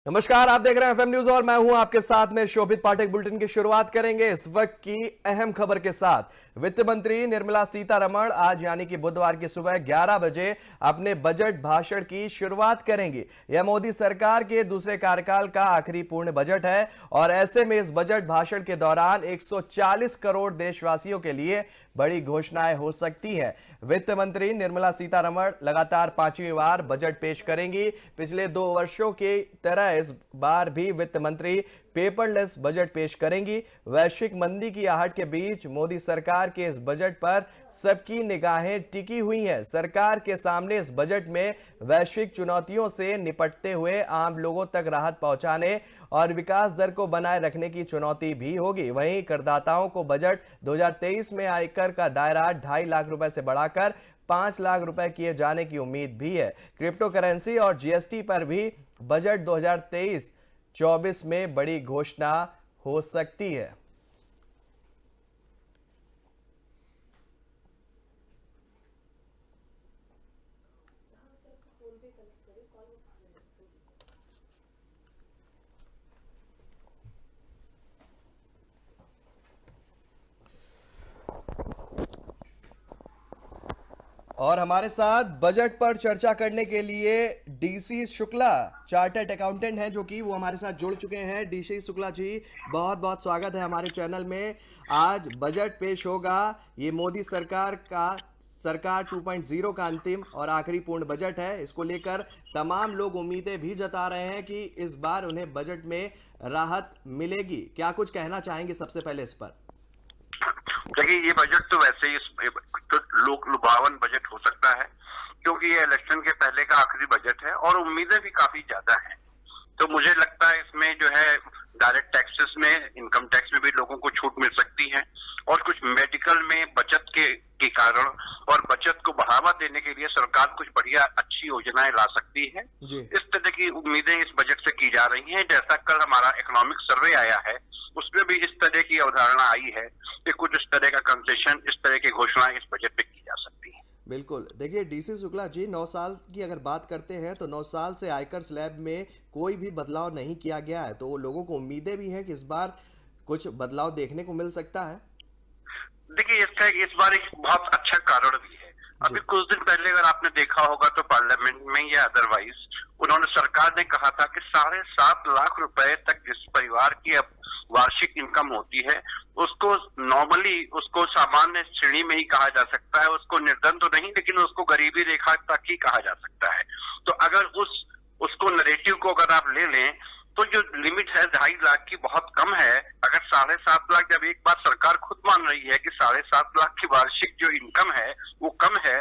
नमस्कार, आप देख रहे हैं एफएम न्यूज और मैं हूं आपके साथ में शोभित पाठक। बुलेटिन की शुरुआत करेंगे इस वक्त की अहम खबर के साथ। वित्त मंत्री निर्मला सीतारमण आज यानी कि बुधवार की सुबह 11 बजे अपने बजट भाषण की शुरुआत करेंगी। यह मोदी सरकार के दूसरे कार्यकाल का आखिरी पूर्ण बजट है और ऐसे में इस बजट भाषण के दौरान 140 करोड़ देशवासियों के लिए बड़ी घोषणाएं हो सकती हैं। वित्त मंत्री निर्मला सीतारमण लगातार 5वीं बार बजट पेश करेंगी। पिछले 2 वर्षों की तरह इस बार भी वित्त मंत्री पेपरलेस बजट पेश करेंगी। वैश्विक मंदी की आहट के बीच मोदी सरकार के इस बजट पर सबकी निगाहें टिकी हुई हैं। सरकार के सामने इस बजट में वैश्विक चुनौतियों से निपटते हुए आम लोगों तक राहत पहुंचाने और विकास दर को बनाए रखने की चुनौती भी होगी। वहीं करदाताओं को बजट 2023 में आयकर का दायरा 2.5 लाख रुपए से बढ़ाकर 5 लाख रुपए किए जाने की उम्मीद भी है। क्रिप्टो करेंसी और जीएसटी पर भी बजट 2023-24 में बड़ी घोषणा हो सकती है। और हमारे साथ बजट पर चर्चा करने के लिए डीसी शुक्ला चार्टर्ड अकाउंटेंट हैं, जो कि वो हमारे साथ जुड़ चुके हैं। डीसी शुक्ला जी, बहुत बहुत स्वागत है हमारे चैनल में। आज बजट पेश होगा, ये मोदी सरकार 2.0 का अंतिम और आखिरी पूर्ण बजट है। इसको लेकर तमाम लोग उम्मीदें भी जता रहे हैं कि इस बार उन्हें बजट में राहत मिलेगी। क्या कुछ कहना चाहेंगे सबसे पहले इस पर? देखिए, ये बजट तो वैसे ही तो लोक लुभावन बजट हो सकता है, क्योंकि ये इलेक्शन के पहले का आखिरी बजट है और उम्मीदें भी काफी ज्यादा हैं। तो मुझे लगता है इसमें जो है डायरेक्ट टैक्सेस में, इनकम टैक्स में भी लोगों को छूट मिल सकती है और कुछ मेडिकल में बचत के कारण और बचत को बढ़ावा देने के लिए सरकार कुछ बढ़िया अच्छी योजनाएं ला सकती है। इस तरह की उम्मीदें इस बजट से की जा रही हैं। जैसा कल हमारा इकोनॉमिक सर्वे आया है, उसमें भी इस तरह की अवधारणा आई है कि कुछ इस तरह का कंसेशन, इस तरह की घोषणाएं इस बजट पे की जा सकती है। बिल्कुल। देखिए डीसी शुक्ला जी, 9 साल की अगर बात करते हैं तो 9 साल से आयकर स्लैब में कोई भी बदलाव नहीं किया गया है, तो लोगों को उम्मीदें भी हैं कि इस बार कुछ बदलाव देखने को मिल सकता है। देखिए, इसका इस बार एक बहुत अच्छा कारण भी है। अभी कुछ दिन पहले अगर आपने देखा होगा तो पार्लियामेंट में या अदरवाइज उन्होंने, सरकार ने कहा था कि 7.5 लाख रुपए तक जिस परिवार की अब वार्षिक इनकम होती है, उसको नॉर्मली, उसको सामान्य श्रेणी में ही कहा जा सकता है। उसको निर्धन तो नहीं, लेकिन उसको गरीबी रेखा तक ही कहा जा सकता है। तो अगर उसको नैरेटिव को अगर आप ले लें तो जो लिमिट है 2.5 लाख की बहुत कम है। अगर 7.5 लाख, जब एक बार सरकार खुद मान रही है कि 7.5 लाख की वार्षिक जो इनकम है वो कम है,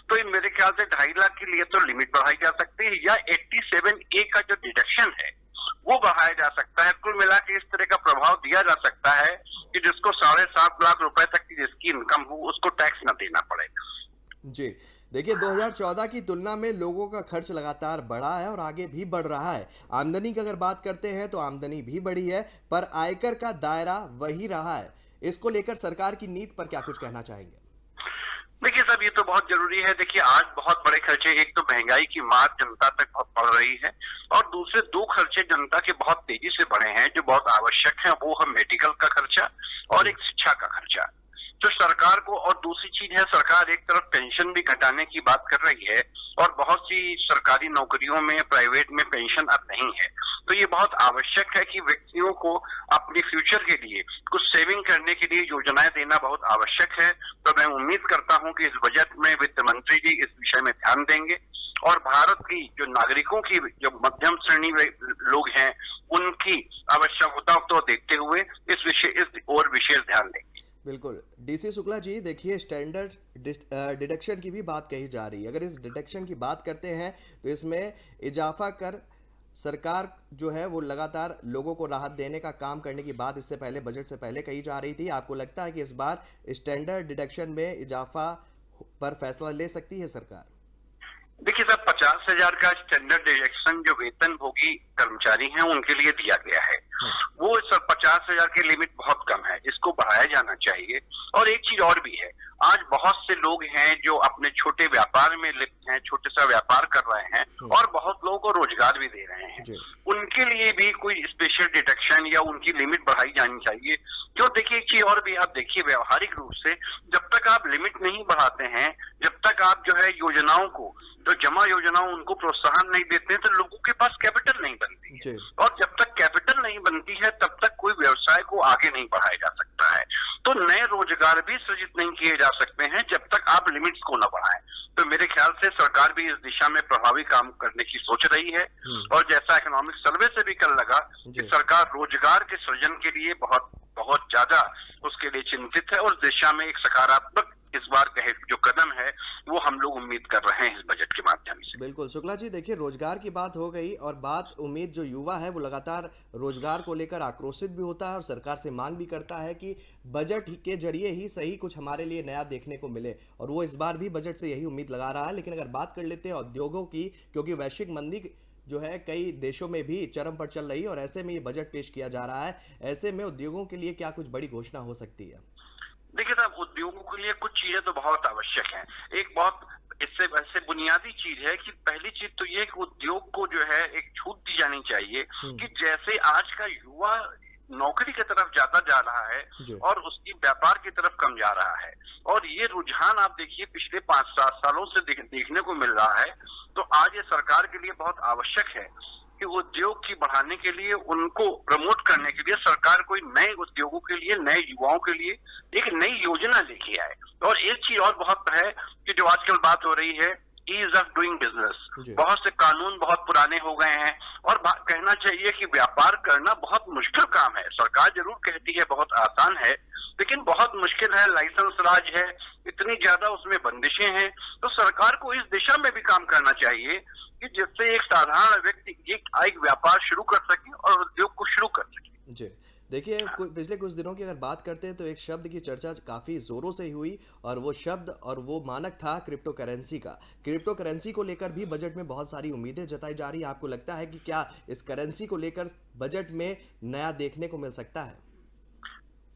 तो मेरे ख्याल से 2.5 लाख के लिए तो लिमिट बढ़ाई जा सकती है या 87A का जो डिडक्शन है वो बढ़ाया जा सकता है। कुल मिला के इस तरह का प्रभाव दिया जा सकता है कि जिसको 7.5 लाख रुपए तक की जिसकी इनकम हो उसको टैक्स न देना पड़ेगा। जी देखिए, 2014 की तुलना में लोगों का खर्च लगातार बढ़ा है और आगे भी बढ़ रहा है। आमदनी की अगर बात करते हैं तो आमदनी भी बढ़ी है, पर आयकर का दायरा वही रहा है। इसको लेकर सरकार की नीति पर क्या कुछ कहना चाहेंगे? देखिए साहब, ये तो बहुत जरूरी है। देखिए, आज बहुत बड़े खर्चे, एक तो महंगाई की मार जनता तक बहुत बढ़ रही है और दूसरे 2 खर्चे जनता के बहुत तेजी से बढ़े हैं जो बहुत आवश्यक है। वो है मेडिकल का खर्चा और एक शिक्षा का खर्चा। तो सरकार को, और दूसरी चीज है, सरकार एक तरफ पेंशन भी घटाने की बात कर रही है और बहुत सी सरकारी नौकरियों में, प्राइवेट में पेंशन अब नहीं है। तो ये बहुत आवश्यक है कि व्यक्तियों को अपनी फ्यूचर के लिए कुछ सेविंग करने के लिए योजनाएं देना बहुत आवश्यक है। तो मैं उम्मीद करता हूं कि इस बजट में वित्त मंत्री जी इस विषय में ध्यान देंगे और भारत की जो नागरिकों की, जो मध्यम श्रेणी लोग हैं, उनकी आवश्यकताओं को देखते हुए इस और विशेष ध्यान देंगे। बिल्कुल। डीसी शुक्ला जी, देखिए स्टैंडर्ड डिडक्शन की भी बात कही जा रही है। अगर इस डिडक्शन की बात करते हैं तो इसमें इजाफा कर सरकार जो है वो लगातार लोगों को राहत देने का काम करने की बात इससे पहले, बजट से पहले कही जा रही थी। आपको लगता है कि इस बार स्टैंडर्ड डिडक्शन में इजाफा पर फैसला ले सकती है सरकार? देखिए साहब, 50,000 का स्टैंडर्ड डिडक्शन जो वेतनभोगी कर्मचारी हैं उनके लिए दिया गया है, वो सर 50,000 की लिमिट बहुत कम है, इसको बढ़ाया जाना चाहिए। और एक चीज और भी है, आज बहुत से लोग हैं जो अपने छोटे व्यापार में लिप्त हैं, छोटे सा व्यापार कर रहे हैं और बहुत लोगों को रोजगार भी दे रहे हैं। उनके लिए भी कोई स्पेशल डिडक्शन या उनकी लिमिट बढ़ाई जानी चाहिए। क्यों, देखिए एक चीज और भी आप देखिए, व्यवहारिक रूप से जब तक आप लिमिट नहीं बढ़ाते हैं, जब तक आप जो है योजनाओं को, जो जमा योजनाओं उनको प्रोत्साहन नहीं देते हैं, तो लोगों के पास कैपिटल नहीं बनती है। और जब तक कैपिटल नहीं बनती है तब तक कोई व्यवसाय को आगे नहीं बढ़ाया जा सकता है। तो नए रोजगार भी सृजित नहीं किए जा सकते हैं जब तक आप लिमिट्स को न बढ़ाएं। तो मेरे ख्याल से सरकार भी इस दिशा में प्रभावी काम करने की सोच रही है। और जैसा इकोनॉमिक सर्वे से भी कल लगा कि सरकार रोजगार के सृजन के लिए बहुत बहुत ज्यादा उसके लिए चिंतित है और दिशा में एक सकारात्मक इस बार कहे जो कदम है वो हम लोग उम्मीद कर रहे हैं इस बजट के माध्यम से। बिल्कुल शुक्ला जी, देखिए रोजगार की बात हो गई और बात उम्मीद, जो युवा है वो लगातार रोजगार को लेकर आक्रोशित भी होता है और सरकार से मांग भी करता है कि बजट के जरिए ही सही कुछ हमारे लिए नया देखने को मिले, और वो इस बार भी बजट से यही उम्मीद लगा रहा है। लेकिन अगर बात कर लेते हैं उद्योगों की, क्योंकि वैश्विक मंदी जो है कई देशों में भी चरम पर चल रही है और ऐसे में ये बजट पेश किया जा रहा है, ऐसे में उद्योगों के लिए क्या कुछ बड़ी घोषणा हो सकती है? देखिए साहब, उद्योगों के लिए कुछ चीजें तो बहुत आवश्यक हैं। एक बहुत इससे वैसे बुनियादी चीज है कि पहली चीज तो ये कि उद्योग को जो है एक छूट दी जानी चाहिए कि जैसे आज का युवा नौकरी की तरफ ज्यादा जा रहा है और उसकी व्यापार की तरफ कम जा रहा है, और ये रुझान आप देखिए पिछले 5-7 सालों से देखने को मिल रहा है। तो आज ये सरकार के लिए बहुत आवश्यक है कि उद्योग की बढ़ाने के लिए, उनको प्रमोट करने के लिए सरकार कोई नए उद्योगों के लिए, नए युवाओं के लिए एक नई योजना लेके आए। और एक चीज और बहुत है कि जो आजकल बात हो रही है, ईज ऑफ डूइंग बिजनेस। बहुत से कानून बहुत पुराने हो गए हैं और कहना चाहिए कि व्यापार करना बहुत मुश्किल काम है। सरकार जरूर कहती है बहुत आसान है, लेकिन बहुत मुश्किल है। लाइसेंस राज है, इतनी ज्यादा उसमें बंदिशें हैं। तो सरकार को इस दिशा में भी काम करना चाहिए कि जिससे एक साधारण व्यक्ति एक व्यापार शुरू कर सके और उद्योग को शुरू कर सके। जी देखिए, पिछले कुछ दिनों की अगर बात करते हैं तो एक शब्द की चर्चा काफ़ी ज़ोरों से हुई और वो शब्द और वो मानक था क्रिप्टो करेंसी का। क्रिप्टो करेंसी को लेकर भी बजट में बहुत सारी उम्मीदें जताई जा रही है। आपको लगता है कि क्या इस करेंसी को लेकर बजट में नया देखने को मिल सकता है?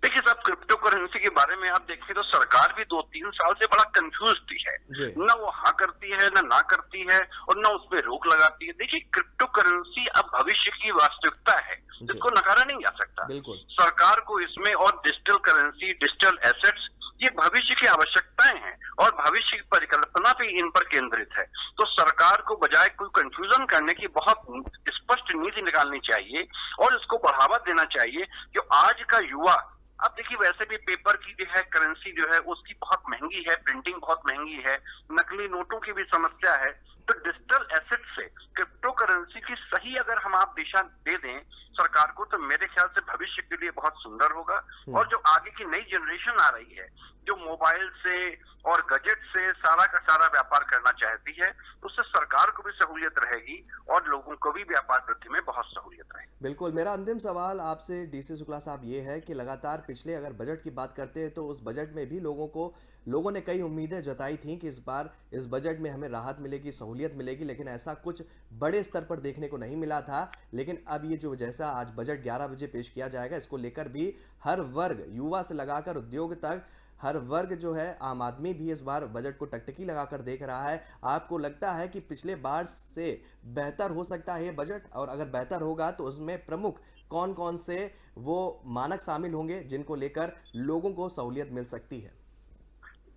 देखिए साहब, क्रिप्टो करेंसी के बारे में आप देखिए तो सरकार भी 2-3 साल से बड़ा कंफ्यूज थी है। न वो हाँ करती है, ना करती है और न उस पर रोक लगाती है। देखिए, क्रिप्टो करेंसी अब भविष्य की वास्तविकता है, इसको नकारा नहीं जा सकता। सरकार को इसमें, और डिजिटल करेंसी, डिजिटल एसेट्स, ये भविष्य की आवश्यकताएं हैं और भविष्य की परिकल्पना भी इन पर केंद्रित है। तो सरकार को बजाय कोई कंफ्यूजन करने की बहुत स्पष्ट नीति निकालनी चाहिए और इसको बढ़ावा देना चाहिए। जो आज का युवा, अब देखिए वैसे भी पेपर की जो है करेंसी जो है उसकी बहुत महंगी है, प्रिंटिंग बहुत महंगी है, नकली नोटों की भी समस्या है। तो डिजिटल एसेट से क्रिप्टो करेंसी की सही अगर हम आप दिशा दे दें सरकार को, तो मेरे ख्याल से भविष्य के लिए बहुत सुंदर होगा। और जो आगे की नई जनरेशन आ रही है, जो मोबाइल से और गजेट से सारा का सारा व्यापार करना चाहती है, उससे सरकार को भी सहूलियत रहेगी और लोगों को भी व्यापार वृद्धि में बहुत सहूलियत रहेगी। बिल्कुल। मेरा अंतिम सवाल आपसे डीसी शुक्ला साहब ये है कि लगातार पिछले अगर बजट की बात करते हैं तो उस बजट में भी लोगों ने कई उम्मीदें जताई थी कि इस बार इस बजट में हमें राहत मिलेगी, सहूलियत मिलेगी, लेकिन ऐसा कुछ बड़े स्तर पर देखने को नहीं मिला था। लेकिन अब ये जो जैसा आज बजट 11 बजे पेश किया जाएगा, इसको लेकर भी हर वर्ग, युवा से लगाकर उद्योग तक, हर वर्ग जो है, आम आदमी भी इस बार बजट को टकटकी लगाकर देख रहा है। आपको लगता है कि पिछले बार से बेहतर हो सकता है ये बजट? और अगर बेहतर होगा तो उसमें प्रमुख कौन कौन से वो मानक शामिल होंगे जिनको लेकर लोगों को सहूलियत मिल सकती है?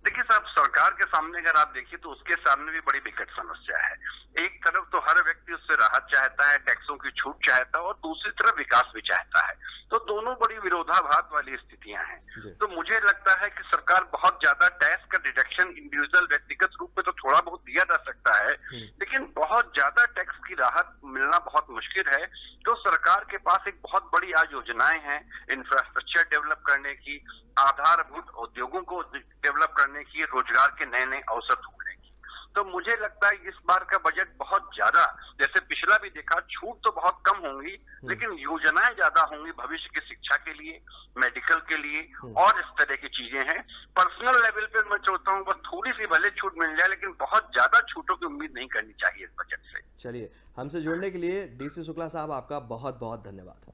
देखिए साहब, सरकार के सामने अगर आप देखिए तो उसके सामने भी बड़ी विकट समस्या है। एक तरफ तो हर व्यक्ति उससे राहत चाहता है, टैक्सों की छूट चाहता है, और दूसरी तरफ विकास भी चाहता है। तो दोनों बड़ी विरोधाभास वाली स्थितियां हैं। तो मुझे लगता है कि सरकार बहुत ज्यादा टैक्स का डिडक्शन इंडिविजुअल व्यक्तिगत रूप में तो थोड़ा बहुत दिया जा सकता है, लेकिन बहुत ज्यादा टैक्स की राहत मिलना बहुत मुश्किल है। तो सरकार के पास एक बहुत बड़ी आज योजनाएं हैं इंफ्रास्ट्रक्चर डेवलप करने की, आधारभूत उद्योगों को डेवलप करने की, रोजगार के नए नए अवसर ढूंढने की। तो मुझे लगता है इस बार का बजट बहुत ज्यादा, जैसे पिछला भी देखा, छूट तो बहुत कम होंगी लेकिन योजनाएं ज्यादा होंगी भविष्य की शिक्षा के लिए, मेडिकल के लिए, और इस तरह की चीजें हैं। पर्सनल लेवल पे मैं चाहता हूँ बस थोड़ी सी भले छूट मिल जाए, लेकिन बहुत ज्यादा छूटों की उम्मीद नहीं करनी चाहिए इस बजट से। चलिए, हमसे जुड़ने के लिए डीसी शुक्ला साहब आपका बहुत बहुत धन्यवाद।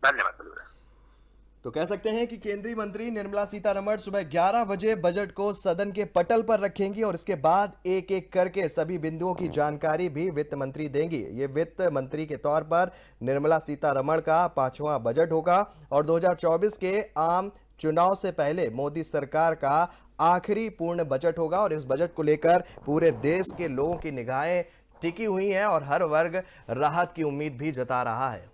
धन्यवाद। तो कह सकते हैं कि केंद्रीय मंत्री निर्मला सीतारमण सुबह 11 बजे बजट को सदन के पटल पर रखेंगी और इसके बाद एक एक करके सभी बिंदुओं की जानकारी भी वित्त मंत्री देंगी। ये वित्त मंत्री के तौर पर निर्मला सीतारमण का 5वां बजट होगा और 2024 के आम चुनाव से पहले मोदी सरकार का आखिरी पूर्ण बजट होगा और इस बजट को लेकर पूरे देश के लोगों की निगाहें टिकी हुई हैं और हर वर्ग राहत की उम्मीद भी जता रहा है।